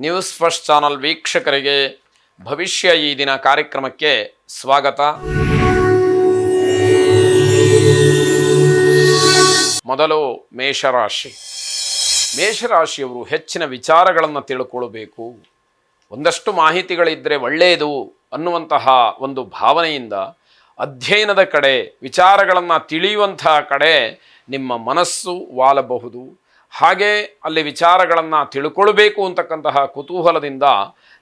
News first channel ವೀಕ್ಷಕರಿಗೆ ಭವಿಷ್ಯ ಈ ದಿನ ಕಾರ್ಯಕ್ರಮಕ್ಕೆ ಸ್ವಾಗತ. ಮೊದಲು ಮೇಷರಾಶಿ. ಮೇಷರಾಶಿಯವರು ಹೆಚ್ಚಿನ ವಿಚಾರಗಳನ್ನು ತಿಳ್ಕೊಳ್ಬೇಕು, ಒಂದಷ್ಟು ಮಾಹಿತಿಗಳಿದ್ದರೆ ಒಳ್ಳೆಯದು ಅನ್ನುವಂತಹ ಒಂದು ಭಾವನೆಯಿಂದ ಅಧ್ಯಯನದ ಕಡೆ, ವಿಚಾರಗಳನ್ನು ತಿಳಿಯುವಂತಹ ಕಡೆ ನಿಮ್ಮ ಮನಸ್ಸು ವಾಲಬಹುದು. ಹಾಗೆ ಅಲ್ಲಿ ವಿಚಾರಗಳನ್ನು ತಿಳ್ಕೊಳ್ಬೇಕು ಅಂತಕ್ಕಂತಹ ಕುತೂಹಲದಿಂದ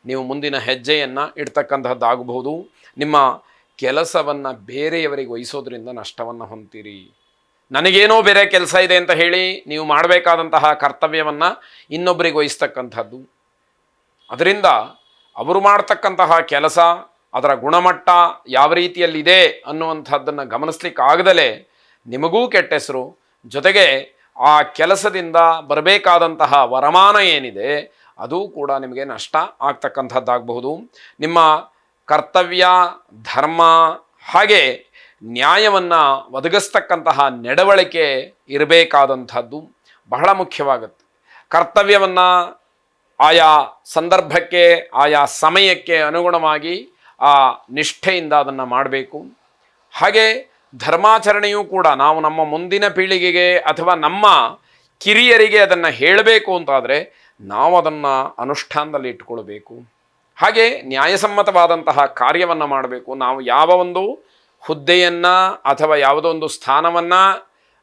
ನೀವು ಮುಂದಿನ ಹೆಜ್ಜೆಯನ್ನು ಇಡ್ತಕ್ಕಂತಹದ್ದಾಗಬಹುದು. ನಿಮ್ಮ ಕೆಲಸವನ್ನು ಬೇರೆಯವರಿಗೆ ವಹಿಸೋದ್ರಿಂದ ನಷ್ಟವನ್ನು ಹೊಂತೀರಿ. ನನಗೇನೋ ಬೇರೆ ಕೆಲಸ ಇದೆ ಅಂತ ಹೇಳಿ ನೀವು ಮಾಡಬೇಕಾದಂತಹ ಕರ್ತವ್ಯವನ್ನು ಇನ್ನೊಬ್ಬರಿಗೆ ವಹಿಸ್ತಕ್ಕಂಥದ್ದು, ಅದರಿಂದ ಅವರು ಮಾಡ್ತಕ್ಕಂತಹ ಕೆಲಸ, ಅದರ ಗುಣಮಟ್ಟ ಯಾವ ರೀತಿಯಲ್ಲಿದೆ ಅನ್ನುವಂಥದ್ದನ್ನು ಗಮನಿಸ್ಲಿಕ್ಕಾಗದಲೇ ನಿಮಗೂ ಕೆಟ್ಟ ಹೆಸರು, ಜೊತೆಗೆ ಆ ಕೆಲಸದಿಂದ ಬರಬೇಕಾದಂತಹ ವರಮಾನ ಏನಿದೆ ಅದು ಕೂಡ ನಿಮಗೆ ನಷ್ಟ ಆಗ್ತಕ್ಕಂಥದ್ದಾಗಬಹುದು. ನಿಮ್ಮ ಕರ್ತವ್ಯ, ಧರ್ಮ ಹಾಗೆ ನ್ಯಾಯವನ್ನು ಒದಗಿಸ್ತಕ್ಕಂತಹ ನಡವಳಿಕೆ ಇರಬೇಕಾದಂಥದ್ದು ಬಹಳ ಮುಖ್ಯವಾಗುತ್ತೆ. ಕರ್ತವ್ಯವನ್ನು ಆಯಾ ಸಂದರ್ಭಕ್ಕೆ, ಆಯಾ ಸಮಯಕ್ಕೆ ಅನುಗುಣವಾಗಿ ಆ ನಿಷ್ಠೆಯಿಂದ ಅದನ್ನು ಮಾಡಬೇಕು. ಹಾಗೆ ಧರ್ಮಾಚರಣೆಯೂ ಕೂಡ ನಾವು ನಮ್ಮ ಮುಂದಿನ ಪೀಳಿಗೆಗೆ ಅಥವಾ ನಮ್ಮ ಕಿರಿಯರಿಗೆ ಅದನ್ನು ಹೇಳಬೇಕು ಅಂತಾದರೆ ನಾವು ಅದನ್ನು ಅನುಷ್ಠಾನದಲ್ಲಿ ಇಟ್ಕೊಳ್ಬೇಕು. ಹಾಗೆ ನ್ಯಾಯಸಮ್ಮತವಾದಂತಹ ಕಾರ್ಯವನ್ನು ಮಾಡಬೇಕು. ನಾವು ಯಾವ ಒಂದು ಹುದ್ದೆಯನ್ನು ಅಥವಾ ಯಾವುದೋ ಒಂದು ಸ್ಥಾನವನ್ನು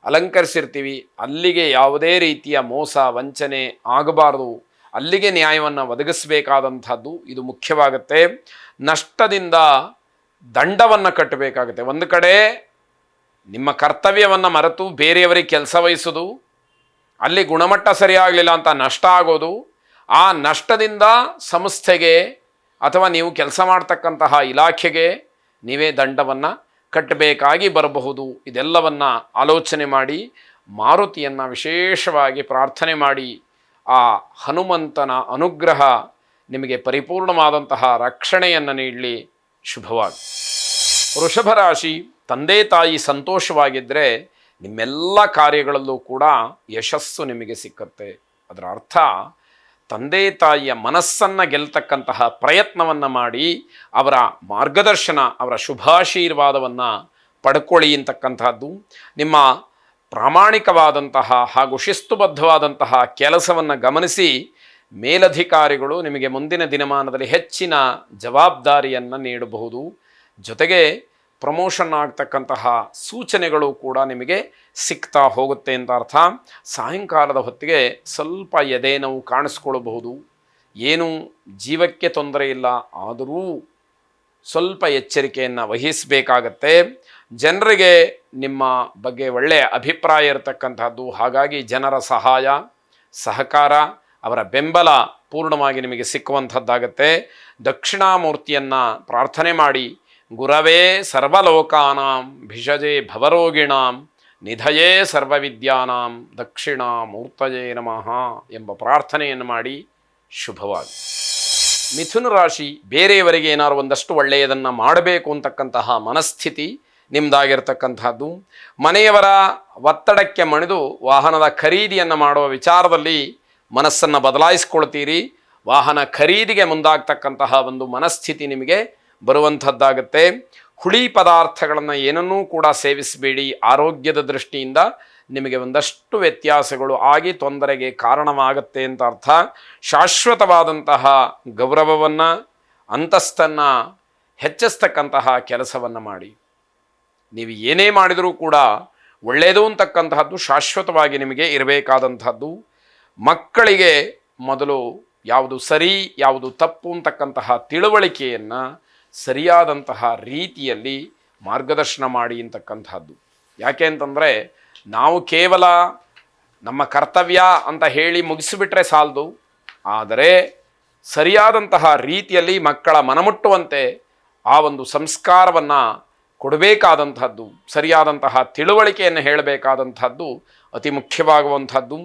ಅಲಂಕರಿಸಿರ್ತೀವಿ ಅಲ್ಲಿಗೆ ಯಾವುದೇ ರೀತಿಯ ಮೋಸ ವಂಚನೆ ಆಗಬಾರ್ದು, ಅಲ್ಲಿಗೆ ನ್ಯಾಯವನ್ನು ಒದಗಿಸಬೇಕಾದಂಥದ್ದು ಇದು ಮುಖ್ಯವಾಗುತ್ತೆ. ನಷ್ಟದಿಂದ ದಂಡವನ್ನು ಕಟ್ಟಬೇಕಾಗುತ್ತೆ. ಒಂದು ಕಡೆ ನಿಮ್ಮ ಕರ್ತವ್ಯವನ್ನು ಮರೆತು ಬೇರೆಯವರಿಗೆ ಕೆಲಸ ವಹಿಸೋದು, ಅಲ್ಲಿ ಗುಣಮಟ್ಟ ಸರಿಯಾಗಲಿಲ್ಲ ಅಂತ ನಷ್ಟ ಆಗೋದು, ಆ ನಷ್ಟದಿಂದ ಸಂಸ್ಥೆಗೆ ಅಥವಾ ನೀವು ಕೆಲಸ ಮಾಡ್ತಕ್ಕಂತಹ ಇಲಾಖೆಗೆ ನೀವೇ ದಂಡವನ್ನು ಕಟ್ಟಬೇಕಾಗಿ ಬರಬಹುದು. ಇದೆಲ್ಲವನ್ನು ಆಲೋಚನೆ ಮಾಡಿ ಮಾರುತಿಯನ್ನು ವಿಶೇಷವಾಗಿ ಪ್ರಾರ್ಥನೆ ಮಾಡಿ ಆ ಹನುಮಂತನ ಅನುಗ್ರಹ ನಿಮಗೆ ಪರಿಪೂರ್ಣವಾದಂತಹ ರಕ್ಷಣೆಯನ್ನು ನೀಡಲಿ. ಶುಭವಾಗಿ. ವೃಷಭ ರಾಶಿ. ತಂದೆ ತಾಯಿ ಸಂತೋಷವಾಗಿದ್ದರೆ ನಿಮ್ಮೆಲ್ಲ ಕಾರ್ಯಗಳಲ್ಲೂ ಕೂಡ ಯಶಸ್ಸು ನಿಮಗೆ ಸಿಕ್ಕತ್ತೆ. ಅದರ ಅರ್ಥ ತಂದೆ ತಾಯಿಯ ಮನಸ್ಸನ್ನು ಗೆಲ್ತಕ್ಕಂತಹ ಪ್ರಯತ್ನವನ್ನು ಮಾಡಿ ಅವರ ಮಾರ್ಗದರ್ಶನ, ಅವರ ಶುಭಾಶೀರ್ವಾದವನ್ನು ಪಡ್ಕೊಳ್ಳಿ ಅಂತಕ್ಕಂಥದ್ದು. ನಿಮ್ಮ ಪ್ರಾಮಾಣಿಕವಾದಂತಹ ಹಾಗೂ ಶಿಸ್ತುಬದ್ಧವಾದಂತಹ ಕೆಲಸವನ್ನು ಗಮನಿಸಿ ಮೇಲಧಿಕಾರಿಗಳು ನಿಮಗೆ ಮುಂದಿನ ದಿನಮಾನದಲ್ಲಿ ಹೆಚ್ಚಿನ ಜವಾಬ್ದಾರಿಯನ್ನು ನೀಡಬಹುದು. ಜೊತೆಗೆ ಪ್ರಮೋಷನ್ ಆಗ್ತಕ್ಕಂತಹ ಸೂಚನೆಗಳು ಕೂಡ ನಿಮಗೆ ಸಿಗ್ತಾ ಹೋಗುತ್ತೆ ಅಂತ ಅರ್ಥ. ಸಾಯಂಕಾಲದ ಹೊತ್ತಿಗೆ ಸ್ವಲ್ಪ ಎದೆ ನೋವು ಕಾಣಿಸ್ಕೊಳ್ಬಹುದು. ಏನು ಜೀವಕ್ಕೆ ತೊಂದರೆ ಇಲ್ಲ, ಆದರೂ ಸ್ವಲ್ಪ ಎಚ್ಚರಿಕೆಯನ್ನು ವಹಿಸಬೇಕಾಗತ್ತೆ. ಜನರಿಗೆ ನಿಮ್ಮ ಬಗ್ಗೆ ಒಳ್ಳೆಯ ಅಭಿಪ್ರಾಯ ಇರತಕ್ಕಂಥದ್ದು, ಹಾಗಾಗಿ ಜನರ ಸಹಾಯ ಸಹಕಾರ, ಅವರ ಬೆಂಬಲ ಪೂರ್ಣವಾಗಿ ನಿಮಗೆ ಸಿಕ್ಕುವಂಥದ್ದಾಗತ್ತೆ. ದಕ್ಷಿಣಾಮೂರ್ತಿಯನ್ನು ಪ್ರಾರ್ಥನೆ ಮಾಡಿ ಗುರವೇ ಸರ್ವಲೋಕಾನಾಂ ಭಿಷಜೇ ಭವರೋಗಿಣಾಂ ನಿಧಯೇ ಸರ್ವವಿದ್ಯಾನಾಂ ದಕ್ಷಿಣಾಮೂರ್ತಯೇ ನಮಃ ಎಂಬ ಪ್ರಾರ್ಥನೆಯನ್ನು ಮಾಡಿ. ಶುಭವಾಗಿ. ಮಿಥುನ ರಾಶಿ. ಬೇರೆಯವರಿಗೆ ಏನಾದ್ರು ಒಂದಷ್ಟು ಒಳ್ಳೆಯದನ್ನು ಮಾಡಬೇಕು ಅಂತಕ್ಕಂತಹ ಮನಸ್ಥಿತಿ ನಿಮ್ಮದಾಗಿರ್ತಕ್ಕಂಥದ್ದು. ಮನೆಯವರ ಒತ್ತಡಕ್ಕೆ ಮಣಿದು ವಾಹನದ ಖರೀದಿಯನ್ನು ಮಾಡುವ ವಿಚಾರದಲ್ಲಿ ಮನಸ್ಸನ್ನು ಬದಲಾಯಿಸ್ಕೊಳ್ತೀರಿ. ವಾಹನ ಖರೀದಿಗೆ ಮುಂದಾಗ್ತಕ್ಕಂತಹ ಒಂದು ಮನಸ್ಥಿತಿ ನಿಮಗೆ ಬರುವಂಥದ್ದಾಗತ್ತೆ. ಹುಳಿ ಪದಾರ್ಥಗಳನ್ನು ಏನನ್ನೂ ಕೂಡ ಸೇವಿಸಬೇಡಿ. ಆರೋಗ್ಯದ ದೃಷ್ಟಿಯಿಂದ ನಿಮಗೆ ಒಂದಷ್ಟು ವ್ಯತ್ಯಾಸಗಳು ಆಗಿ ತೊಂದರೆಗೆ ಕಾರಣವಾಗುತ್ತೆ ಅಂತ ಅರ್ಥ. ಶಾಶ್ವತವಾದಂತಹ ಗೌರವವನ್ನು, ಅಂತಸ್ತನ್ನು ಹೆಚ್ಚಿಸ್ತಕ್ಕಂತಹ ಕೆಲಸವನ್ನು ಮಾಡಿ. ನೀವು ಏನೇ ಮಾಡಿದರೂ ಕೂಡ ಒಳ್ಳೆಯದು ಅಂತಕ್ಕಂತಹದ್ದು ಶಾಶ್ವತವಾಗಿ ನಿಮಗೆ ಇರಬೇಕಾದಂಥದ್ದು. ಮಕ್ಕಳಿಗೆ ಮೊದಲು ಯಾವುದು ಸರಿ ಯಾವುದು ತಪ್ಪು ಅಂತಕ್ಕಂತಹ ತಿಳುವಳಿಕೆಯನ್ನು ಸರಿಯಾದಂತಹ ರೀತಿಯಲ್ಲಿ ಮಾರ್ಗದರ್ಶನ ಮಾಡಿ ಅಂತಕ್ಕಂಥದ್ದು. ಯಾಕೆ ಅಂತಂದರೆ ನಾವು ಕೇವಲ ನಮ್ಮ ಕರ್ತವ್ಯ ಅಂತ ಹೇಳಿ ಮುಗಿಸಿಬಿಟ್ರೆ ಸಾಲದು, ಆದರೆ ಸರಿಯಾದಂತಹ ರೀತಿಯಲ್ಲಿ ಮಕ್ಕಳ ಮನಮುಟ್ಟುವಂತೆ ಆ ಒಂದು ಸಂಸ್ಕಾರವನ್ನು ಕೊಡಬೇಕಾದಂಥದ್ದು, ಸರಿಯಾದಂತಹ ತಿಳುವಳಿಕೆಯನ್ನು ಹೇಳಬೇಕಾದಂಥದ್ದು ಅತಿ ಮುಖ್ಯವಾಗುವಂಥದ್ದು.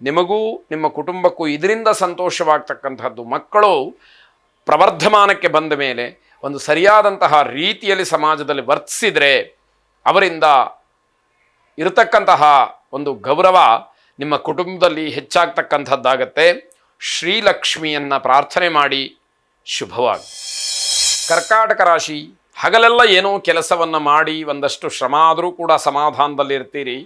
ನಿಮಗೂ ನಿಮ್ಮ ಕುಟುಂಬಕ್ಕೂ ಇದರಿಂದ ಸಂತೋಷವಾಗ್ತಕ್ಕಂಥದ್ದು. ಮಕ್ಕಳು ಪ್ರವರ್ಧಮಾನಕ್ಕೆ ಬಂದ ಮೇಲೆ ಒಂದು ಸರಿಯಾದಂತಹ ರೀತಿಯಲ್ಲಿ ಸಮಾಜದಲ್ಲಿ ವರ್ತಿಸಿದರೆ ಅವರಿಂದ ಇರತಕ್ಕಂತಹ ಒಂದು ಗೌರವ ನಿಮ್ಮ ಕುಟುಂಬದಲ್ಲಿ ಹೆಚ್ಚಾಗ್ತಕ್ಕಂಥದ್ದಾಗತ್ತೆ. ಶ್ರೀಲಕ್ಷ್ಮಿಯನ್ನು ಪ್ರಾರ್ಥನೆ ಮಾಡಿ ಶುಭವಾಗಿ. ಕರ್ಕಾಟಕ ರಾಶಿ, ಹಗಲೆಲ್ಲ ಏನೋ ಕೆಲಸವನ್ನು ಮಾಡಿ ಒಂದಷ್ಟು ಶ್ರಮ ಆದರೂ ಕೂಡ ಸಮಾಧಾನದಲ್ಲಿರ್ತೀರಿ.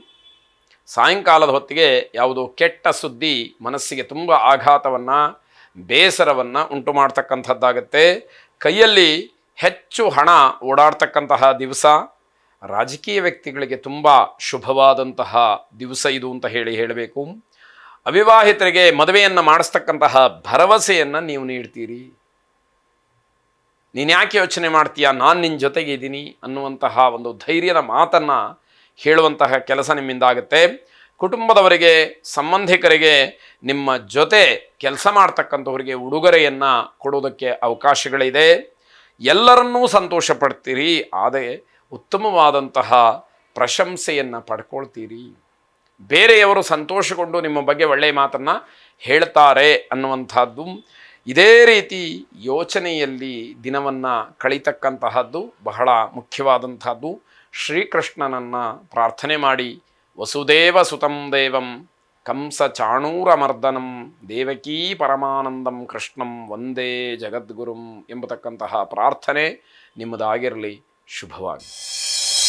ಸಾಯಂಕಾಲದ ಹೊತ್ತಿಗೆ ಯಾವುದೋ ಕೆಟ್ಟ ಸುದ್ದಿ ಮನಸ್ಸಿಗೆ ತುಂಬ ಆಘಾತವನ್ನು, ಬೇಸರವನ್ನು ಉಂಟು ಮಾಡ್ತಕ್ಕಂಥದ್ದಾಗತ್ತೆ. ಕೈಯಲ್ಲಿ ಹೆಚ್ಚು ಹಣ ಓಡಾಡ್ತಕ್ಕಂತಹ ದಿವಸ. ರಾಜಕೀಯ ವ್ಯಕ್ತಿಗಳಿಗೆ ತುಂಬ ಶುಭವಾದಂತಹ ದಿವಸ ಇದು ಅಂತ ಹೇಳಬೇಕು. ಅವಿವಾಹಿತರಿಗೆ ಮದುವೆಯನ್ನು ಮಾಡಿಸ್ತಕ್ಕಂತಹ ಭರವಸೆಯನ್ನು ನೀವು ನೀಡ್ತೀರಿ. ನೀನು ಯಾಕೆ ಯೋಚನೆ ಮಾಡ್ತೀಯಾ, ನಾನು ನಿನ್ನ ಜೊತೆಗೆ ಇದ್ದೀನಿ ಅನ್ನುವಂತಹ ಒಂದು ಧೈರ್ಯದ ಮಾತನ್ನು ಹೇಳುವಂತಹ ಕೆಲಸ ನಿಮ್ಮಿಂದಾಗುತ್ತೆ. ಕುಟುಂಬದವರಿಗೆ, ಸಂಬಂಧಿಕರಿಗೆ, ನಿಮ್ಮ ಜೊತೆ ಕೆಲಸ ಮಾಡ್ತಕ್ಕಂಥವರಿಗೆ ಉಡುಗೊರೆಯನ್ನು ಕೊಡೋದಕ್ಕೆ ಅವಕಾಶಗಳಿದೆ. ಎಲ್ಲರನ್ನೂ ಸಂತೋಷ ಪಡ್ತೀರಿ, ಆದರೆ ಉತ್ತಮವಾದಂತಹ ಪ್ರಶಂಸೆಯನ್ನು ಪಡ್ಕೊಳ್ತೀರಿ. ಬೇರೆಯವರು ಸಂತೋಷಗೊಂಡು ನಿಮ್ಮ ಬಗ್ಗೆ ಒಳ್ಳೆಯ ಮಾತನ್ನು ಹೇಳ್ತಾರೆ ಅನ್ನುವಂಥದ್ದು. ಇದೇ ರೀತಿ ಯೋಚನೆಯಲ್ಲಿ ದಿನವನ್ನು ಕಳೀತಕ್ಕಂತಹದ್ದು ಬಹಳ ಮುಖ್ಯವಾದಂಥದ್ದು. ಶ್ರೀಕೃಷ್ಣನನ್ನು ಪ್ರಾರ್ಥನೆ ಮಾಡಿ, ವಸುದೇವ ಸುತಂ ದೇವಂ ಕಂಸ ಚಾಣೂರಮರ್ದನಂ ದೇವಕೀ ಪರಮಾನಂದಂ ಕೃಷ್ಣಂ ವಂದೇ ಜಗದ್ಗುರುಂ ಎಂಬತಕ್ಕಂತಹ ಪ್ರಾರ್ಥನೆ ನಿಮ್ಮದಾಗಿರಲಿ. ಶುಭವಾಗಿ.